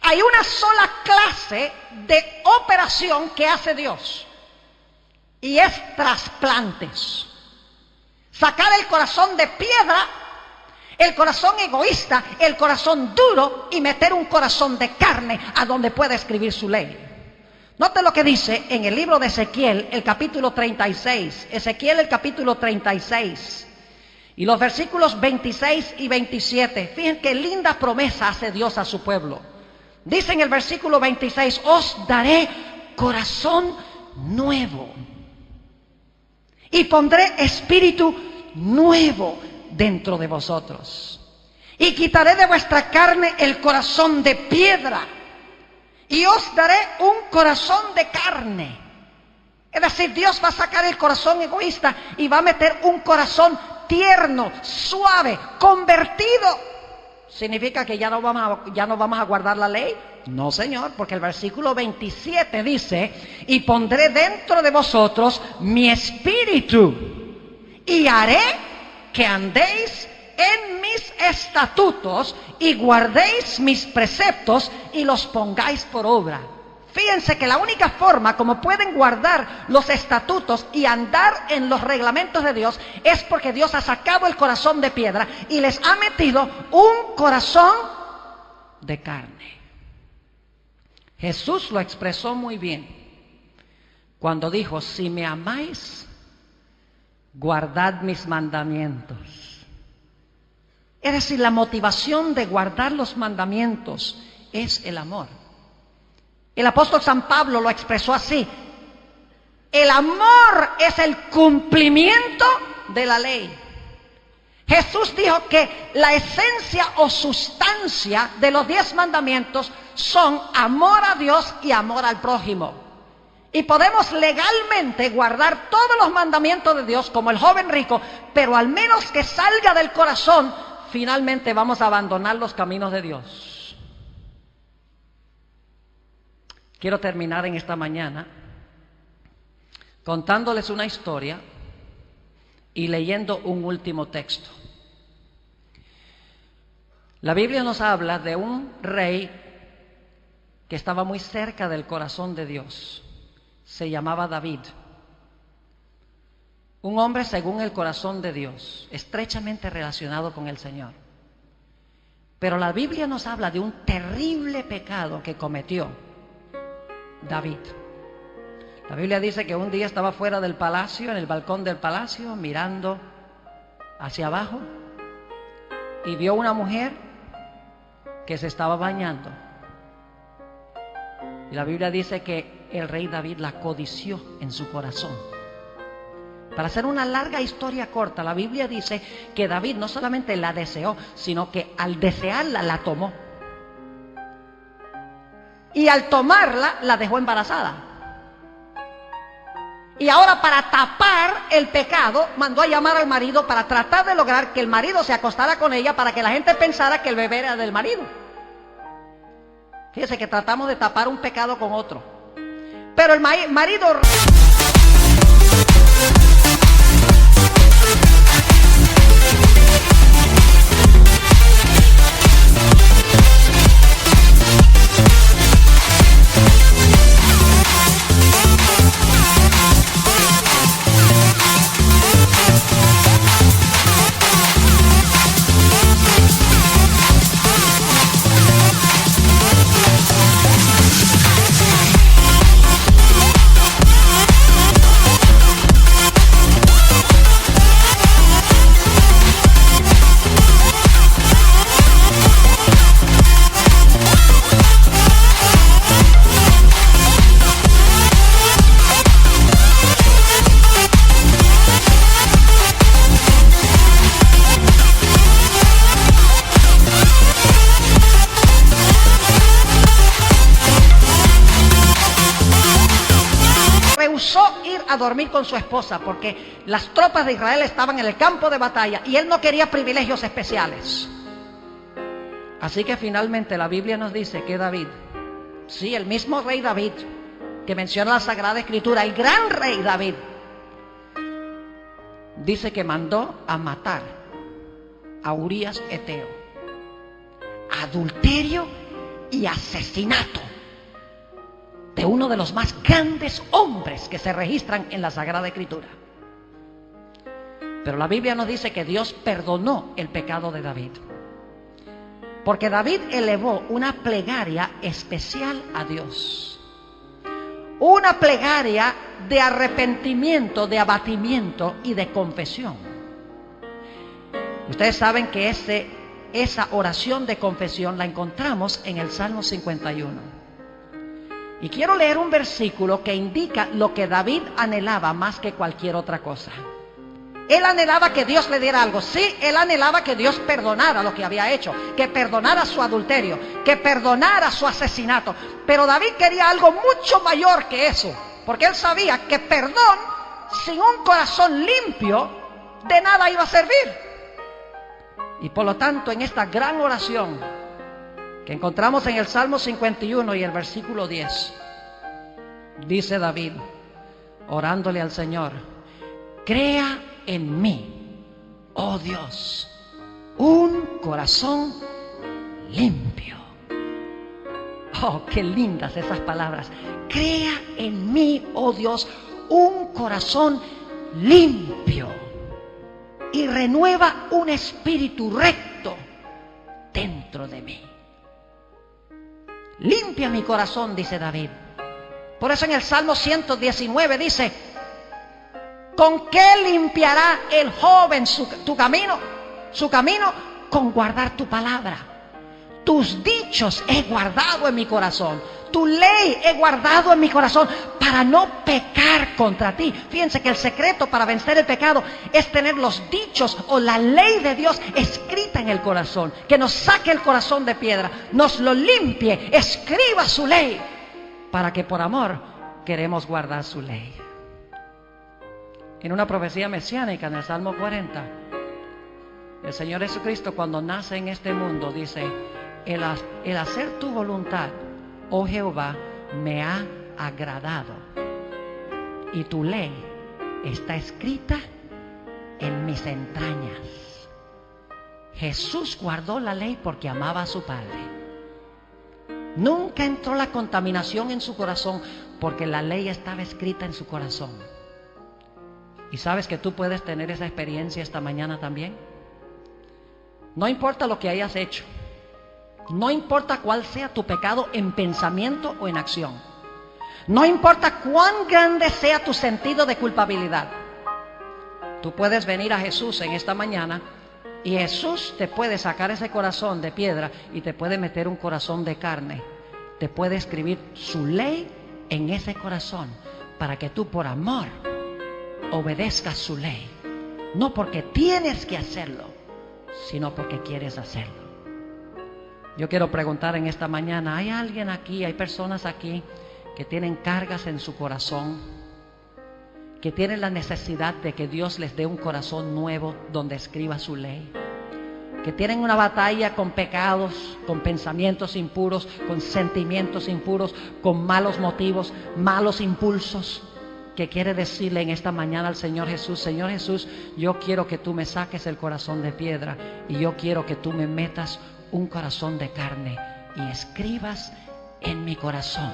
Hay una sola clase de operación que hace Dios y es trasplantes. Sacar el corazón de piedra, el corazón egoísta, el corazón duro y meter un corazón de carne a donde pueda escribir su ley. Note lo que dice en el libro de Ezequiel, el capítulo 36. Ezequiel, el capítulo 36. Y los versículos 26 y 27, fíjense qué linda promesa hace Dios a su pueblo. Dice en el versículo 26, os daré corazón nuevo y pondré espíritu nuevo dentro de vosotros. Y quitaré de vuestra carne el corazón de piedra y os daré un corazón de carne. Es decir, Dios va a sacar el corazón egoísta y va a meter un corazón tierno, suave, convertido. ¿Significa que ya no vamos a guardar la ley? No, Señor, porque el versículo 27 dice, y pondré dentro de vosotros mi espíritu y haré que andéis en mis estatutos y guardéis mis preceptos y los pongáis por obra. Fíjense que la única forma como pueden guardar los estatutos y andar en los reglamentos de Dios es porque Dios ha sacado el corazón de piedra y les ha metido un corazón de carne. Jesús lo expresó muy bien cuando dijo, si me amáis, guardad mis mandamientos. Es decir, la motivación de guardar los mandamientos es el amor. El apóstol San Pablo lo expresó así: el amor es el cumplimiento de la ley. Jesús dijo que la esencia o sustancia de los 10 mandamientos son amor a Dios y amor al prójimo. Y podemos legalmente guardar todos los mandamientos de Dios como el joven rico, pero al menos que salga del corazón, finalmente vamos a abandonar los caminos de Dios. Quiero terminar en esta mañana contándoles una historia y leyendo un último texto. La Biblia nos habla de un rey que estaba muy cerca del corazón de Dios. Se llamaba David. Un hombre según el corazón de Dios, estrechamente relacionado con el Señor. Pero la Biblia nos habla de un terrible pecado que cometió David. La Biblia dice que un día estaba fuera del palacio, en el balcón del palacio, mirando hacia abajo, y vio una mujer que se estaba bañando. Y la Biblia dice que el rey David la codició en su corazón. Para hacer una larga historia corta, la Biblia dice que David no solamente la deseó, sino que al desearla la tomó. Y al tomarla la dejó embarazada. Y ahora, para tapar el pecado, mandó a llamar al marido para tratar de lograr que el marido se acostara con ella, para que la gente pensara que el bebé era del marido. Fíjese que tratamos de tapar un pecado con otro. Pero el marido... a dormir con su esposa porque las tropas de Israel estaban en el campo de batalla y él no quería privilegios especiales. Así que finalmente la Biblia nos dice que David, sí, el mismo rey David que menciona la Sagrada Escritura, el gran rey David, dice que mandó a matar a Urías Eteo. Adulterio y asesinato de uno de los más grandes hombres que se registran en la Sagrada Escritura. Pero la Biblia nos dice que Dios perdonó el pecado de David, porque David elevó una plegaria especial a Dios, una plegaria de arrepentimiento, de abatimiento y de confesión. Ustedes saben que esa oración de confesión la encontramos en el Salmo 51. Y quiero leer un versículo que indica lo que David anhelaba más que cualquier otra cosa. Él anhelaba que Dios le diera algo. Sí, él anhelaba que Dios perdonara lo que había hecho, que perdonara su adulterio, que perdonara su asesinato. Pero David quería algo mucho mayor que eso, porque él sabía que perdón sin un corazón limpio de nada iba a servir. Y por lo tanto, en esta gran oración que encontramos en el Salmo 51 y el versículo 10, dice David, orándole al Señor: crea en mí, oh Dios, un corazón limpio. Oh, qué lindas esas palabras. Crea en mí, oh Dios, un corazón limpio y renueva un espíritu recto dentro de mí. Limpia mi corazón, dice David. Por eso en el Salmo 119 dice: ¿con qué limpiará el joven su camino? Su camino con guardar tu palabra. Tus dichos he guardado en mi corazón. Tu ley he guardado en mi corazón para no pecar contra ti. Fíjense que el secreto para vencer el pecado es tener los dichos o la ley de Dios escrita en el corazón. Que nos saque el corazón de piedra, nos lo limpie, escriba su ley, para que por amor queremos guardar su ley. En una profecía mesiánica en el Salmo 40, el Señor Jesucristo, cuando nace en este mundo, dice: el hacer tu voluntad, oh Jehová, me ha agradado, y tu ley está escrita en mis entrañas. Jesús guardó la ley porque amaba a su Padre. Nunca entró la contaminación en su corazón porque la ley estaba escrita en su corazón. ¿Y sabes que tú puedes tener esa experiencia esta mañana también? No importa lo que hayas hecho, no importa cuál sea tu pecado en pensamiento o en acción, no importa cuán grande sea tu sentido de culpabilidad, tú puedes venir a Jesús en esta mañana y Jesús te puede sacar ese corazón de piedra y te puede meter un corazón de carne. Te puede escribir su ley en ese corazón para que tú por amor obedezcas su ley, no porque tienes que hacerlo, sino porque quieres hacerlo. Yo quiero preguntar en esta mañana: ¿hay alguien aquí, hay personas aquí que tienen cargas en su corazón, que tienen la necesidad de que Dios les dé un corazón nuevo donde escriba su ley? Que tienen una batalla con pecados, con pensamientos impuros, con sentimientos impuros, con malos motivos, malos impulsos. Que quiere decirle en esta mañana al Señor Jesús: Señor Jesús, yo quiero que tú me saques el corazón de piedra y yo quiero que tú me metas un corazón de carne y escribas en mi corazón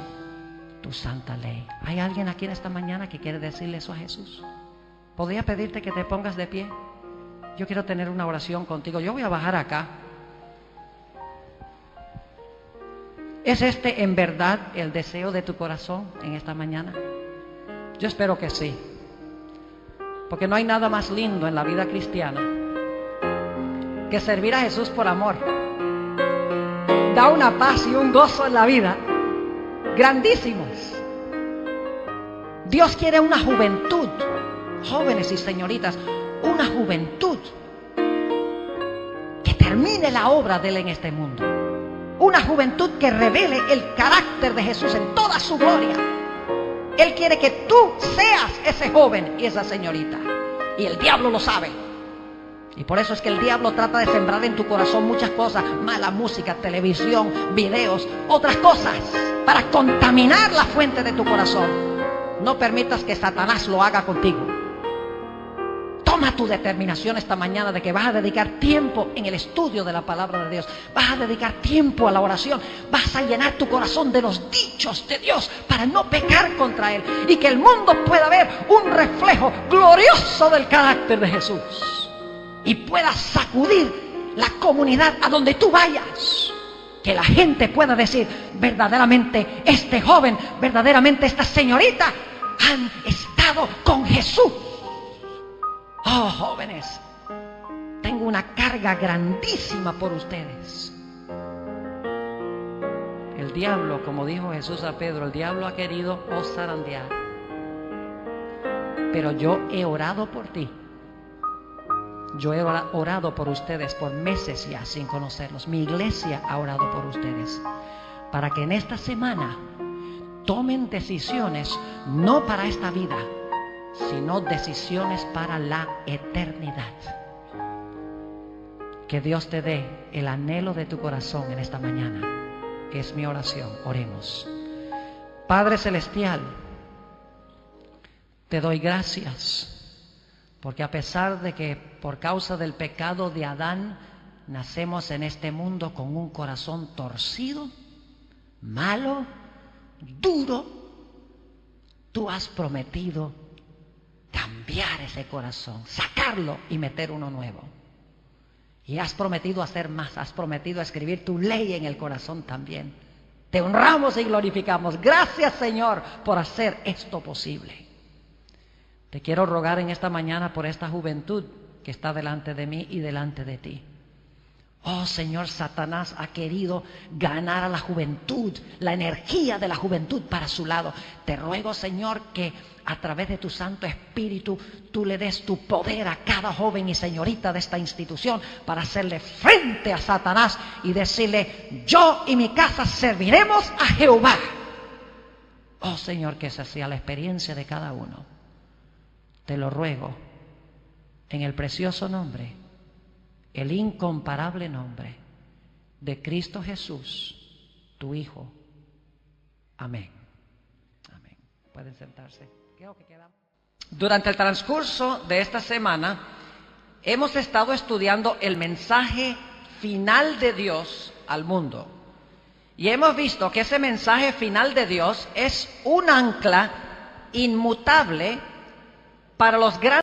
tu santa ley. ¿Hay alguien aquí en esta mañana que quiere decirle eso a Jesús? ¿Podría pedirte que te pongas de pie? Yo quiero tener una oración contigo. Yo voy a bajar acá. ¿Es este en verdad el deseo de tu corazón en esta mañana? Yo espero que sí, porque no hay nada más lindo en la vida cristiana que servir a Jesús por amor. Da una paz y un gozo en la vida grandísimos. Dios quiere una juventud, jóvenes y señoritas, una juventud que termine la obra de Él en este mundo, una juventud que revele el carácter de Jesús en toda su gloria. Él quiere que tú seas ese joven y esa señorita. Y el diablo lo sabe. Y por eso es que el diablo trata de sembrar en tu corazón muchas cosas. Mala música, televisión, videos, otras cosas. Para contaminar la fuente de tu corazón. No permitas que Satanás lo haga contigo. Toma tu determinación esta mañana de que vas a dedicar tiempo en el estudio de la palabra de Dios. Vas a dedicar tiempo a la oración. Vas a llenar tu corazón de los dichos de Dios para no pecar contra Él. Y que el mundo pueda ver un reflejo glorioso del carácter de Jesús. Y pueda sacudir la comunidad a donde tú vayas. Que la gente pueda decir: verdaderamente este joven, verdaderamente esta señorita han estado con Jesús. Oh, jóvenes, tengo una carga grandísima por ustedes. El diablo, como dijo Jesús a Pedro, el diablo ha querido os zarandear. Pero yo he orado por ti. Yo he orado por ustedes por meses ya sin conocerlos. Mi iglesia ha orado por ustedes. Para que en esta semana tomen decisiones no para esta vida, sino decisiones para la eternidad. Que Dios te dé el anhelo de tu corazón en esta mañana. Es mi oración. Oremos. Padre Celestial, te doy gracias, porque a pesar de que por causa del pecado de Adán nacemos en este mundo con un corazón torcido, malo, duro, tú has prometido cambiar ese corazón, sacarlo y meter uno nuevo. Y has prometido hacer más, has prometido escribir tu ley en el corazón también. Te honramos y glorificamos. Gracias, Señor, por hacer esto posible. Te quiero rogar en esta mañana por esta juventud que está delante de mí y delante de ti. Oh Señor, Satanás ha querido ganar a la juventud, la energía de la juventud para su lado. Te ruego, Señor, que a través de tu Santo Espíritu tú le des tu poder a cada joven y señorita de esta institución para hacerle frente a Satanás y decirle: yo y mi casa serviremos a Jehová. Oh Señor, que esa sea la experiencia de cada uno. Te lo ruego en el precioso nombre, el incomparable nombre de Cristo Jesús, tu Hijo. Amén. Amén. Pueden sentarse. Durante el transcurso de esta semana hemos estado estudiando el mensaje final de Dios al mundo. Y hemos visto que ese mensaje final de Dios es un ancla inmutable para los grandes.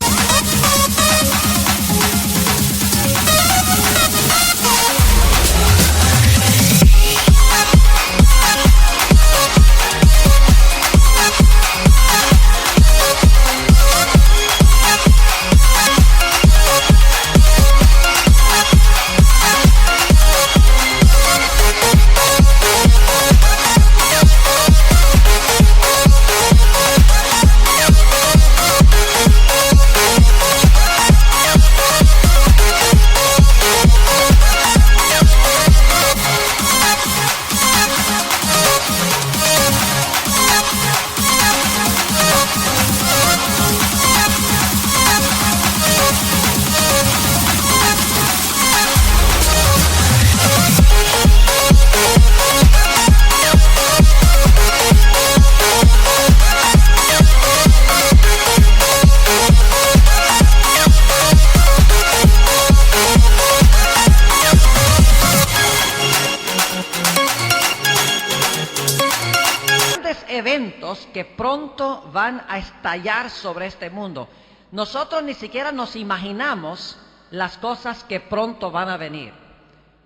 Eventos que pronto van a estallar sobre este mundo. Nosotros ni siquiera nos imaginamos las cosas que pronto van a venir.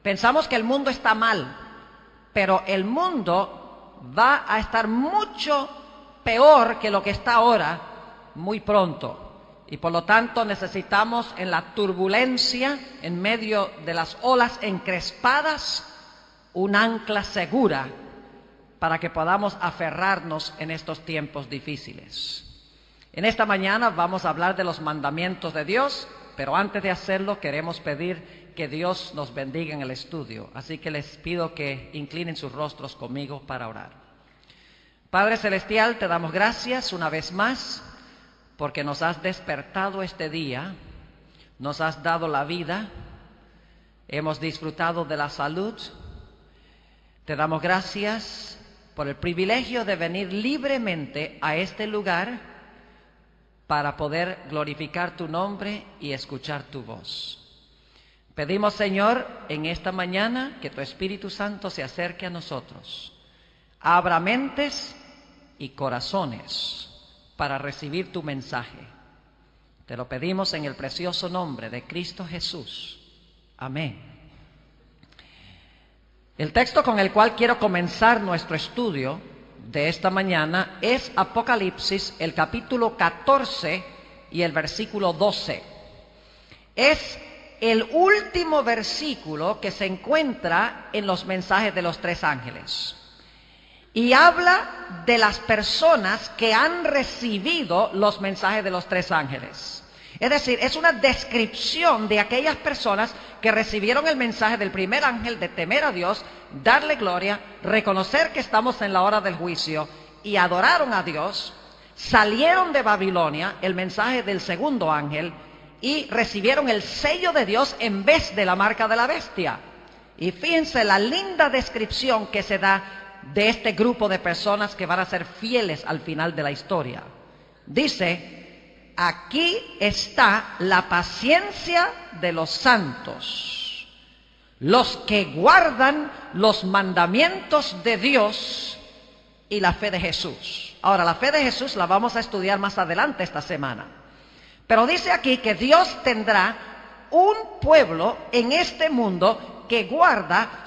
Pensamos que el mundo está mal, pero el mundo va a estar mucho peor que lo que está ahora muy pronto. Y por lo tanto necesitamos, en la turbulencia, en medio de las olas encrespadas, un ancla segura para que podamos aferrarnos en estos tiempos difíciles. En esta mañana vamos a hablar de los mandamientos de Dios, pero antes de hacerlo queremos pedir que Dios nos bendiga en el estudio. Así que les pido que inclinen sus rostros conmigo para orar. Padre Celestial, te damos gracias una vez más porque nos has despertado este día, nos has dado la vida, hemos disfrutado de la salud. Te damos gracias por el privilegio de venir libremente a este lugar para poder glorificar tu nombre y escuchar tu voz. Pedimos, Señor, en esta mañana que tu Espíritu Santo se acerque a nosotros, abra mentes y corazones para recibir tu mensaje. Te lo pedimos en el precioso nombre de Cristo Jesús. Amén. El texto con el cual quiero comenzar nuestro estudio de esta mañana es Apocalipsis, el capítulo 14 y el versículo 12. Es el último versículo que se encuentra en los mensajes de los tres ángeles. Y habla de las personas que han recibido los mensajes de los tres ángeles. Es decir, es una descripción de aquellas personas que recibieron el mensaje del primer ángel de temer a Dios, darle gloria, reconocer que estamos en la hora del juicio y adoraron a Dios, salieron de Babilonia, el mensaje del segundo ángel, y recibieron el sello de Dios en vez de la marca de la bestia. Y fíjense la linda descripción que se da de este grupo de personas que van a ser fieles al final de la historia. Dice: aquí está la paciencia de los santos, los que guardan los mandamientos de Dios y la fe de Jesús. Ahora, la fe de Jesús la vamos a estudiar más adelante esta semana. Pero dice aquí que Dios tendrá un pueblo en este mundo que guarda